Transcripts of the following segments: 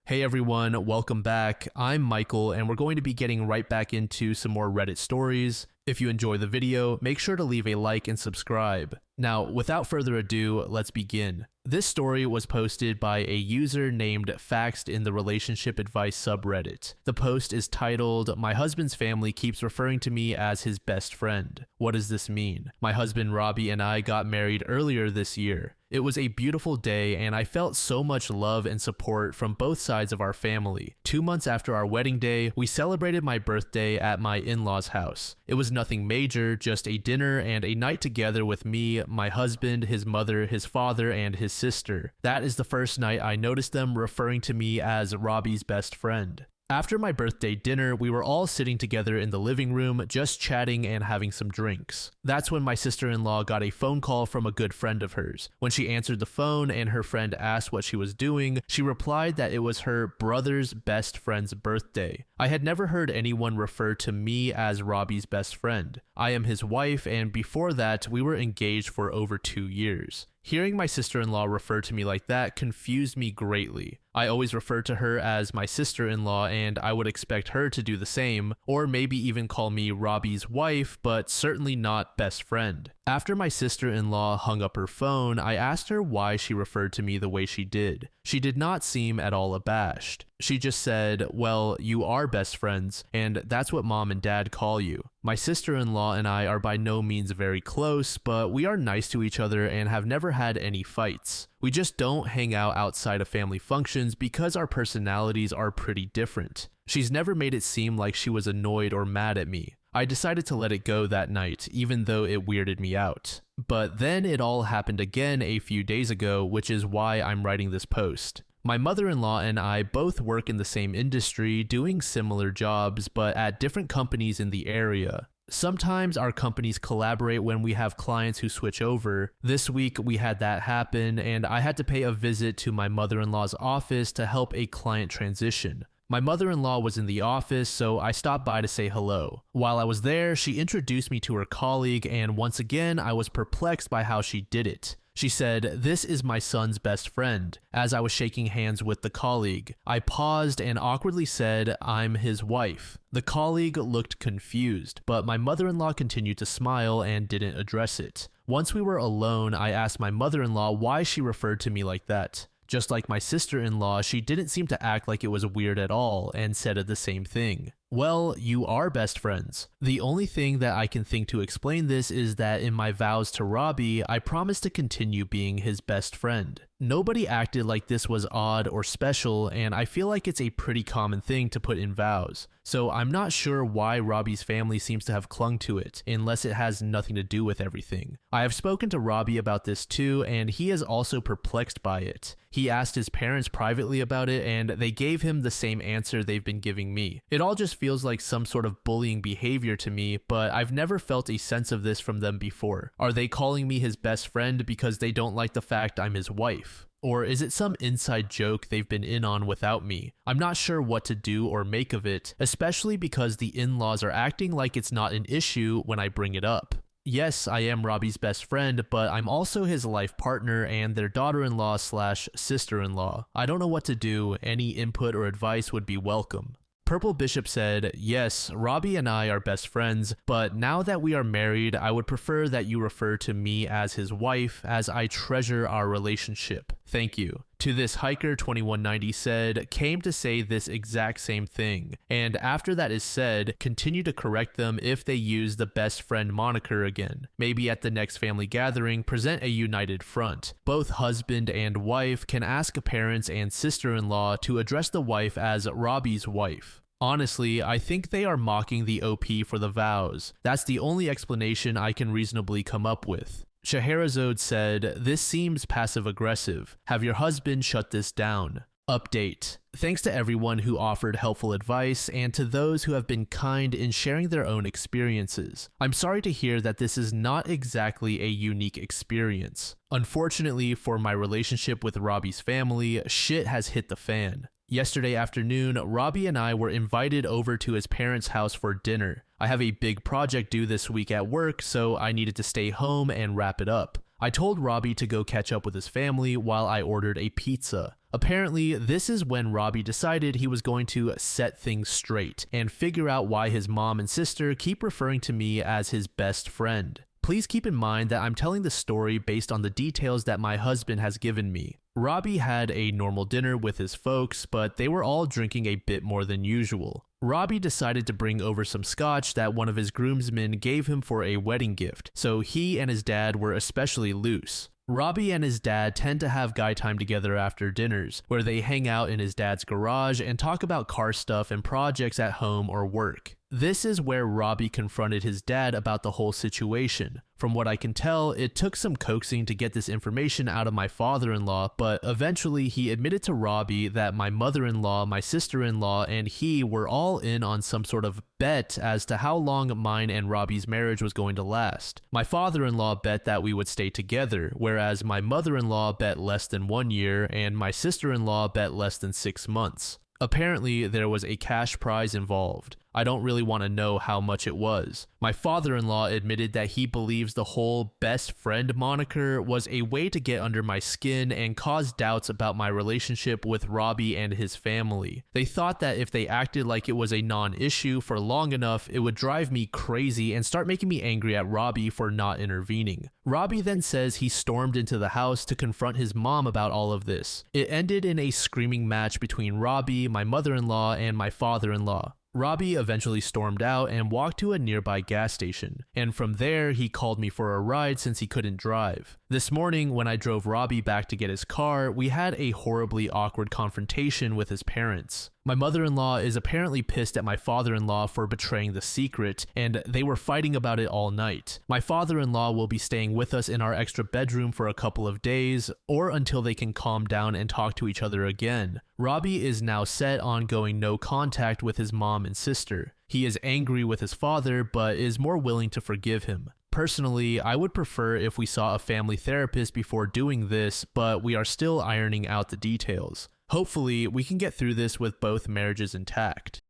Hey everyone, welcome back. I'm Michael, and we're going to be getting right back into some more Reddit stories. If you enjoy the video, make sure to leave a like and subscribe. Now, without further ado, let's begin. This story was posted by a user named Faxed in the Relationship Advice subreddit. The post is titled, "My husband's family keeps referring to me as his best friend. What does this mean? My husband Robbie and I got married earlier this year. It was a beautiful day and I felt so much love and support from both sides of our family. 2 months after our wedding day, we celebrated my birthday at my in-laws' house. It was nothing major, just a dinner and a night together with me, my husband, his mother, his father, and his sister. That is the first night I noticed them referring to me as Robbie's best friend. After my birthday dinner, we were all sitting together in the living room, just chatting and having some drinks. That's when my sister-in-law got a phone call from a good friend of hers. When she answered the phone and her friend asked what she was doing, she replied that it was her brother's best friend's birthday. I had never heard anyone refer to me as Robbie's best friend. I am his wife, and before that, we were engaged for over 2 years. Hearing my sister-in-law refer to me like that confused me greatly. I always refer to her as my sister-in-law, and I would expect her to do the same, or maybe even call me Robbie's wife, but certainly not best friend. After my sister-in-law hung up her phone, I asked her why she referred to me the way she did. She did not seem at all abashed. She just said, "Well, you are best friends, and that's what mom and dad call you." My sister-in-law and I are by no means very close, but we are nice to each other and have never had any fights. We just don't hang out outside of family functions because our personalities are pretty different. She's never made it seem like she was annoyed or mad at me. I decided to let it go that night, even though it weirded me out. But then it all happened again a few days ago, which is why I'm writing this post. My mother-in-law and I both work in the same industry, doing similar jobs, but at different companies in the area. Sometimes our companies collaborate when we have clients who switch over. This week we had that happen, and I had to pay a visit to my mother-in-law's office to help a client transition. My mother-in-law was in the office, so I stopped by to say hello. While I was there, she introduced me to her colleague, and once again, I was perplexed by how she did it. She said, "This is my son's best friend." As I was shaking hands with the colleague, I paused and awkwardly said, "I'm his wife." The colleague looked confused, but my mother-in-law continued to smile and didn't address it. Once we were alone, I asked my mother-in-law why she referred to me like that. Just like my sister-in-law, she didn't seem to act like it was weird at all and said the same thing. "Well, you are best friends." The only thing that I can think to explain this is that in my vows to Robbie, I promised to continue being his best friend. Nobody acted like this was odd or special, and I feel like it's a pretty common thing to put in vows. So I'm not sure why Robbie's family seems to have clung to it, unless it has nothing to do with everything. I have spoken to Robbie about this too, and he is also perplexed by it. He asked his parents privately about it, and they gave him the same answer they've been giving me. It all just feels like some sort of bullying behavior to me, but I've never felt a sense of this from them before. Are they calling me his best friend because they don't like the fact I'm his wife? Or is it some inside joke they've been in on without me? I'm not sure what to do or make of it, especially because the in-laws are acting like it's not an issue when I bring it up. Yes, I am Robbie's best friend, but I'm also his life partner and their daughter-in-law slash sister-in-law. I don't know what to do. Any input or advice would be welcome. Purple Bishop said, "Yes, Robbie and I are best friends, but now that we are married, I would prefer that you refer to me as his wife, as I treasure our relationship. Thank you." To this Hiker 2190 said, "Came to say this exact same thing, and after that is said, continue to correct them if they use the best friend moniker again. Maybe at the next family gathering, present a united front. Both husband and wife can ask parents and sister-in-law to address the wife as Robbie's wife." Honestly, I think they are mocking the OP for the vows. That's the only explanation I can reasonably come up with. Scheherazade said, "This seems passive-aggressive. Have your husband shut this down." Update. Thanks to everyone who offered helpful advice and to those who have been kind in sharing their own experiences. I'm sorry to hear that this is not exactly a unique experience. Unfortunately for my relationship with Robbie's family, shit has hit the fan. Yesterday afternoon, Robbie and I were invited over to his parents' house for dinner. I have a big project due this week at work, so I needed to stay home and wrap it up. I told Robbie to go catch up with his family while I ordered a pizza. Apparently, this is when Robbie decided he was going to set things straight and figure out why his mom and sister keep referring to me as his best friend. Please keep in mind that I'm telling the story based on the details that my husband has given me. Robbie had a normal dinner with his folks, but they were all drinking a bit more than usual. Robbie decided to bring over some scotch that one of his groomsmen gave him for a wedding gift, so he and his dad were especially loose. Robbie and his dad tend to have guy time together after dinners, where they hang out in his dad's garage and talk about car stuff and projects at home or work. This is where Robbie confronted his dad about the whole situation. From what I can tell, it took some coaxing to get this information out of my father-in-law, but eventually he admitted to Robbie that my mother-in-law, my sister-in-law, and he were all in on some sort of bet as to how long mine and Robbie's marriage was going to last. My father-in-law bet that we would stay together, whereas my mother-in-law bet less than 1 year, and my sister-in-law bet less than 6 months. Apparently, there was a cash prize involved. I don't really want to know how much it was. My father-in-law admitted that he believes the whole best friend moniker was a way to get under my skin and cause doubts about my relationship with Robbie and his family. They thought that if they acted like it was a non-issue for long enough, it would drive me crazy and start making me angry at Robbie for not intervening. Robbie then says he stormed into the house to confront his mom about all of this. It ended in a screaming match between Robbie, my mother-in-law, and my father-in-law. Robbie eventually stormed out and walked to a nearby gas station, and from there he called me for a ride since he couldn't drive. This morning, when I drove Robbie back to get his car, we had a horribly awkward confrontation with his parents. My mother-in-law is apparently pissed at my father-in-law for betraying the secret, and they were fighting about it all night. My father-in-law will be staying with us in our extra bedroom for a couple of days, or until they can calm down and talk to each other again. Robbie is now set on going no contact with his mom and sister. He is angry with his father, but is more willing to forgive him. Personally, I would prefer if we saw a family therapist before doing this, but we are still ironing out the details. Hopefully, we can get through this with both marriages intact.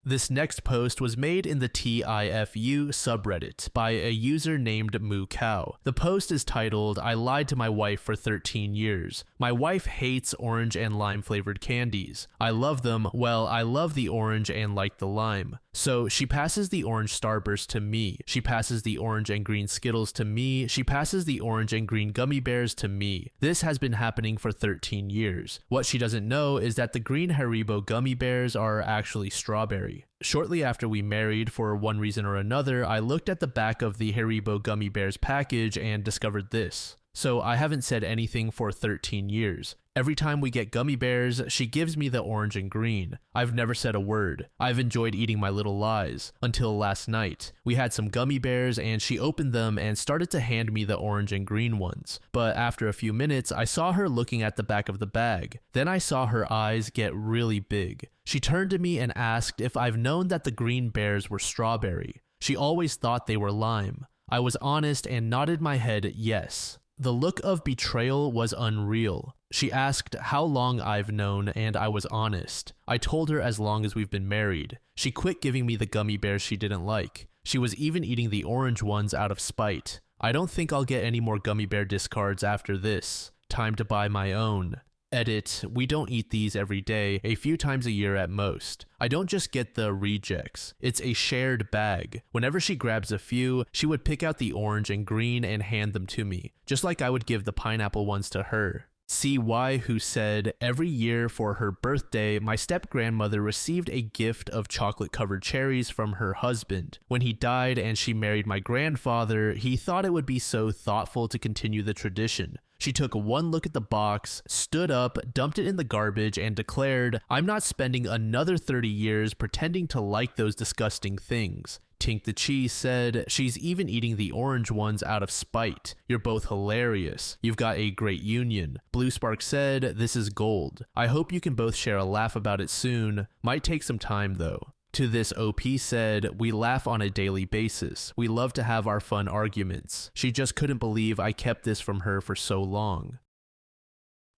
This next post was made in the TIFU subreddit by a user named Moo Cow. The post is titled, "I lied to my wife for 13 years. My wife hates orange and lime flavored candies. I love them, well, I love the orange and like the lime. So she passes the orange Starburst to me. She passes the orange and green Skittles to me. She passes the orange and green gummy bears to me. This has been happening for 13 years. What she doesn't know is that the green Haribo gummy bears are actually strawberry. Shortly after we married, for one reason or another, I looked at the back of the Haribo gummy bears package and discovered this. So I haven't said anything for 13 years. Every time we get gummy bears, she gives me the orange and green. I've never said a word. I've enjoyed eating my little lies. Until last night. We had some gummy bears and she opened them and started to hand me the orange and green ones. But after a few minutes, I saw her looking at the back of the bag. Then I saw her eyes get really big. She turned to me and asked if I've known that the green bears were strawberry. She always thought they were lime. I was honest and nodded my head yes. The look of betrayal was unreal. She asked how long I've known, and I was honest. I told her as long as we've been married. She quit giving me the gummy bears she didn't like. She was even eating the orange ones out of spite. I don't think I'll get any more gummy bear discards after this. Time to buy my own. Edit, we don't eat these every day, a few times a year at most. I don't just get the rejects. It's a shared bag. Whenever she grabs a few, she would pick out the orange and green and hand them to me, just like I would give the pineapple ones to her. CY, who said, every year for her birthday, my step-grandmother received a gift of chocolate-covered cherries from her husband. When he died and she married my grandfather, he thought it would be so thoughtful to continue the tradition. She took one look at the box, stood up, dumped it in the garbage, and declared, I'm not spending another 30 years pretending to like those disgusting things. Tink the Cheese said, she's even eating the orange ones out of spite. You're both hilarious. You've got a great union. Blue Spark said, this is gold. I hope you can both share a laugh about it soon. Might take some time though. To this OP said, we laugh on a daily basis. We love to have our fun arguments. She just couldn't believe I kept this from her for so long.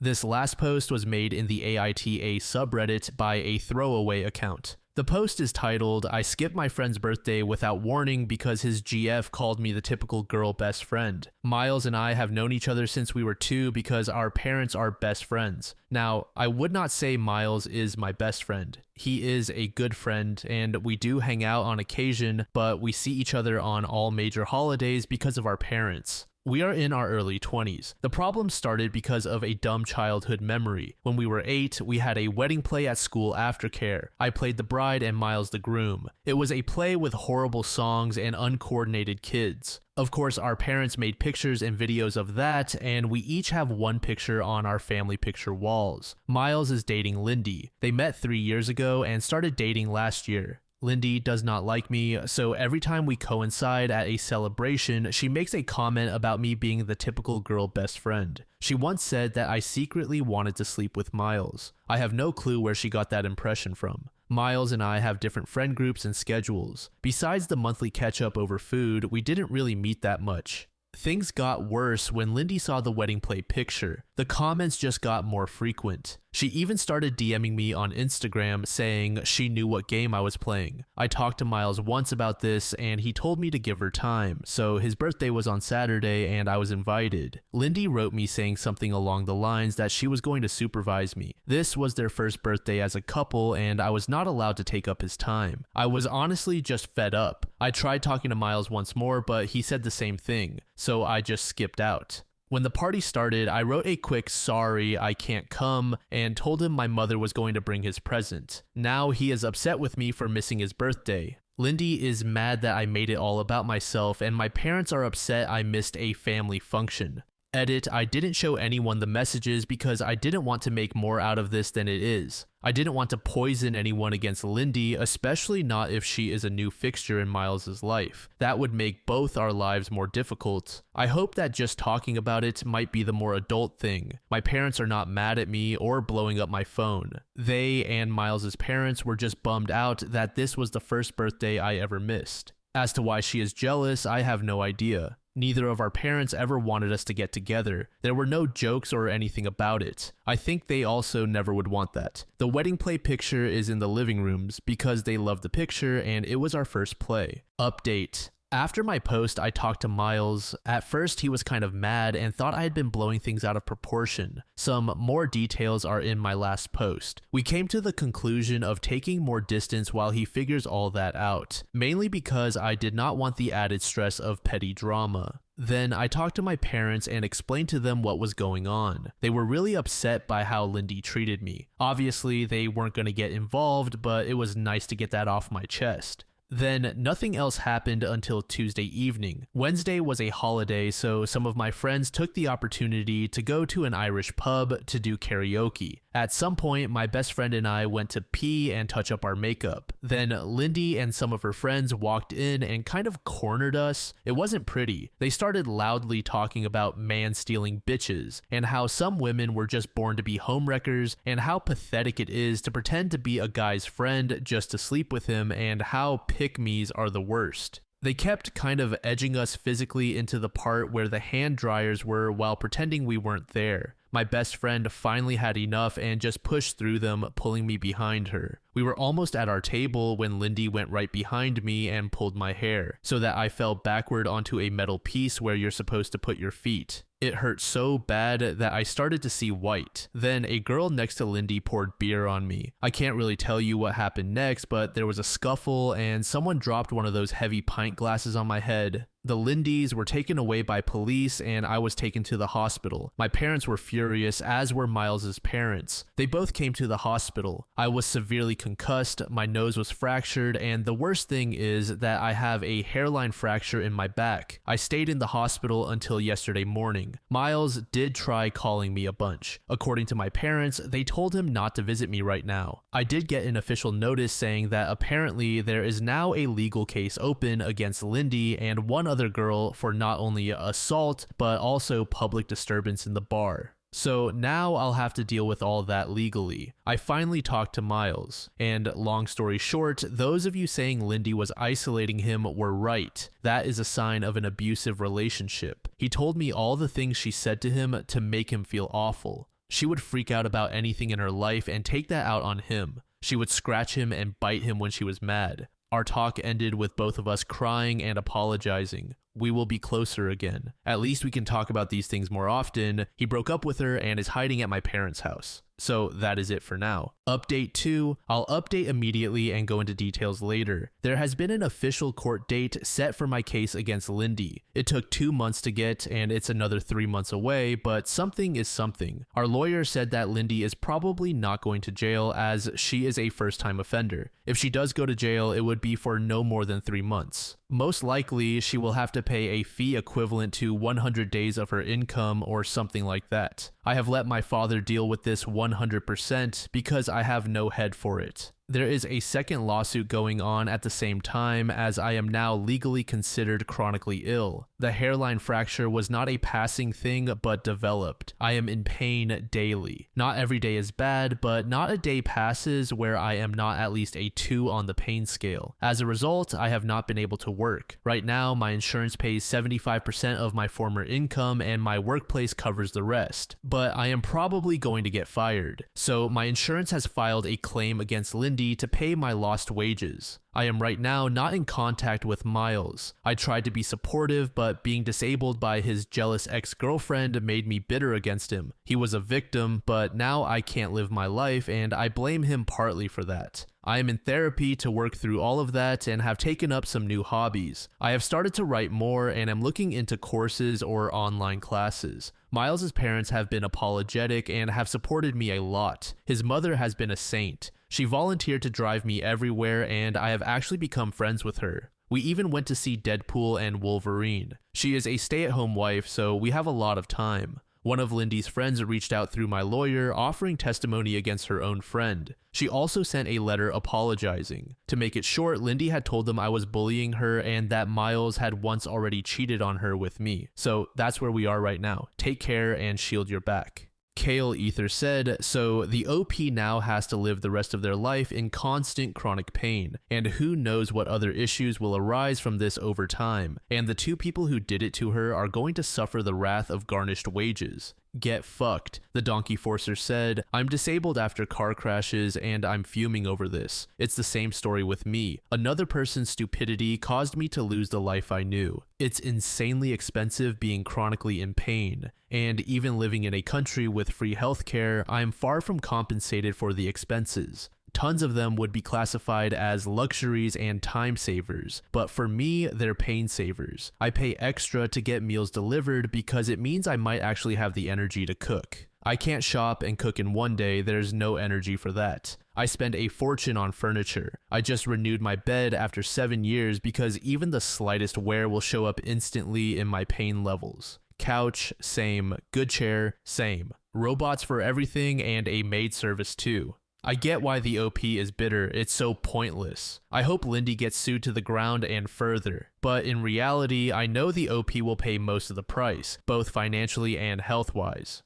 This last post was made in the AITA subreddit by a throwaway account. The post is titled, "I skipped my friend's birthday without warning because his GF called me the typical girl best friend. Miles and I have known each other since we were 2 because our parents are best friends." Now, I would not say Miles is my best friend. He is a good friend and we do hang out on occasion, but we see each other on all major holidays because of our parents. We are in our early 20s. The problem started because of a dumb childhood memory. When we were 8, we had a wedding play at school aftercare. I played the bride and Miles the groom. It was a play with horrible songs and uncoordinated kids. Of course, our parents made pictures and videos of that, and we each have one picture on our family picture walls. Miles is dating Lindy. They met 3 years ago and started dating last year. Lindy does not like me, so every time we coincide at a celebration, she makes a comment about me being the typical girl best friend. She once said that I secretly wanted to sleep with Miles. I have no clue where she got that impression from. Miles and I have different friend groups and schedules. Besides the monthly catch-up over food, we didn't really meet that much. Things got worse when Lindy saw the wedding play picture. The comments just got more frequent. She even started DMing me on Instagram saying she knew what game I was playing. I talked to Miles once about this and he told me to give her time, so his birthday was on Saturday and I was invited. Lindy wrote me saying something along the lines that she was going to supervise me. This was their first birthday as a couple and I was not allowed to take up his time. I was honestly just fed up. I tried talking to Miles once more, but he said the same thing, so I just skipped out. When the party started, I wrote a quick "sorry, I can't come" and told him my mother was going to bring his present. Now he is upset with me for missing his birthday. Lindy is mad that I made it all about myself and my parents are upset I missed a family function. Edit, I didn't show anyone the messages because I didn't want to make more out of this than it is. I didn't want to poison anyone against Lindy, especially not if she is a new fixture in Miles' life. That would make both our lives more difficult. I hope that just talking about it might be the more adult thing. My parents are not mad at me or blowing up my phone. They and Miles' parents were just bummed out that this was the first birthday I ever missed. As to why she is jealous, I have no idea. Neither of our parents ever wanted us to get together. There were no jokes or anything about it. I think they also never would want that. The wedding play picture is in the living rooms because they loved the picture and it was our first play. Update. After my post, I talked to Miles. At first, he was kind of mad and thought I had been blowing things out of proportion. Some more details are in my last post. We came to the conclusion of taking more distance while he figures all that out, mainly because I did not want the added stress of petty drama. Then I talked to my parents and explained to them what was going on. They were really upset by how Lindy treated me. Obviously, they weren't going to get involved, but it was nice to get that off my chest. Then nothing else happened until Tuesday evening. Wednesday was a holiday, so some of my friends took the opportunity to go to an Irish pub to do karaoke. At some point, my best friend and I went to pee and touch up our makeup. Then Lindy and some of her friends walked in and kind of cornered us. It wasn't pretty. They started loudly talking about man-stealing bitches and how some women were just born to be homewreckers and how pathetic it is to pretend to be a guy's friend just to sleep with him and how pick-me's are the worst. They kept kind of edging us physically into the part where the hand dryers were while pretending we weren't there. My best friend finally had enough and just pushed through them, pulling me behind her. We were almost at our table when Lindy went right behind me and pulled my hair, so that I fell backward onto a metal piece where you're supposed to put your feet. It hurt so bad that I started to see white. Then a girl next to Lindy poured beer on me. I can't really tell you what happened next, but there was a scuffle and someone dropped one of those heavy pint glasses on my head. The Lindys were taken away by police and I was taken to the hospital. My parents were furious, as were Miles's parents. They both came to the hospital. I was severely concussed, my nose was fractured, and the worst thing is that I have a hairline fracture in my back. I stayed in the hospital until yesterday morning. Miles did try calling me a bunch. According to my parents, they told him not to visit me right now. I did get an official notice saying that apparently there is now a legal case open against Lindy and one other girl for not only assault, but also public disturbance in the bar. So now I'll have to deal with all that legally. I finally talked to Miles, and long story short, those of you saying Lindy was isolating him were right. That is a sign of an abusive relationship. He told me all the things she said to him to make him feel awful. She would freak out about anything in her life and take that out on him. She would scratch him and bite him when she was mad. Our talk ended with both of us crying and apologizing. We will be closer again. At least we can talk about these things more often. He broke up with her and is hiding at my parents' house. So that is it for now. Update 2, I'll update immediately and go into details later. There has been an official court date set for my case against Lindy. It took 2 months to get and it's another 3 months away, but something is something. Our lawyer said that Lindy is probably not going to jail as she is a first-time offender. If she does go to jail, it would be for no more than 3 months. Most likely, she will have to pay a fee equivalent to 100 days of her income or something like that. I have let my father deal with this 100% because I have no head for it. There is a second lawsuit going on at the same time as I am now legally considered chronically ill. The hairline fracture was not a passing thing but developed. I am in pain daily. Not every day is bad, but not a day passes where I am not at least a 2 on the pain scale. As a result, I have not been able to work. Right now, my insurance pays 75% of my former income and my workplace covers the rest. But I am probably going to get fired. So my insurance has filed a claim against Lindy to pay my lost wages. I am right now not in contact with Miles. I tried to be supportive, but being disabled by his jealous ex-girlfriend made me bitter against him. He was a victim, but now I can't live my life and I blame him partly for that. I am in therapy to work through all of that and have taken up some new hobbies. I have started to write more and am looking into courses or online classes. Miles' parents have been apologetic and have supported me a lot. His mother has been a saint. She volunteered to drive me everywhere and I have actually become friends with her. We even went to see Deadpool and Wolverine. She is a stay-at-home wife, so we have a lot of time. One of Lindy's friends reached out through my lawyer offering testimony against her own friend. She also sent a letter apologizing. To make it short, Lindy had told them I was bullying her and that Miles had once already cheated on her with me. So that's where we are right now. Take care and shield your back. Kale Ether said, so the OP now has to live the rest of their life in constant chronic pain, and who knows what other issues will arise from this over time, and the 2 people who did it to her are going to suffer the wrath of garnished wages. Get fucked, the Donkey Forcer said. I'm disabled after car crashes and I'm fuming over this. It's the same story with me. Another person's stupidity caused me to lose the life I knew. It's insanely expensive being chronically in pain, and even living in a country with free healthcare, I'm far from compensated for the expenses. Tons of them would be classified as luxuries and time savers, but for me, they're pain savers. I pay extra to get meals delivered because it means I might actually have the energy to cook. I can't shop and cook in one day, there's no energy for that. I spend a fortune on furniture. I just renewed my bed after 7 years because even the slightest wear will show up instantly in my pain levels. Couch, same. Good chair, same. Robots for everything and a maid service too. I get why the OP is bitter, it's so pointless. I hope Lindy gets sued to the ground and further, but in reality, I know the OP will pay most of the price, both financially and health-wise.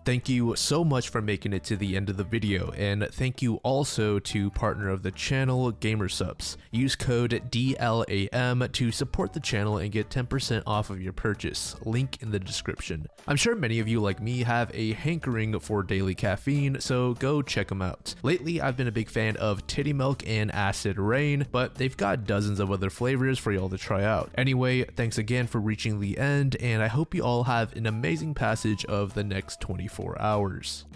Thank you so much for making it to the end of the video, and thank you also to partner of the channel, Gamersupps. Use code DLAM to support the channel and get 10% off of your purchase, link in the description. I'm sure many of you like me have a hankering for daily caffeine, so go check them out. Lately, I've been a big fan of Titty Milk and Acid Rain, but they've got dozens of other flavors for y'all to try out. Anyway, thanks again for reaching the end, and I hope you all have an amazing passage of the next 24 hours.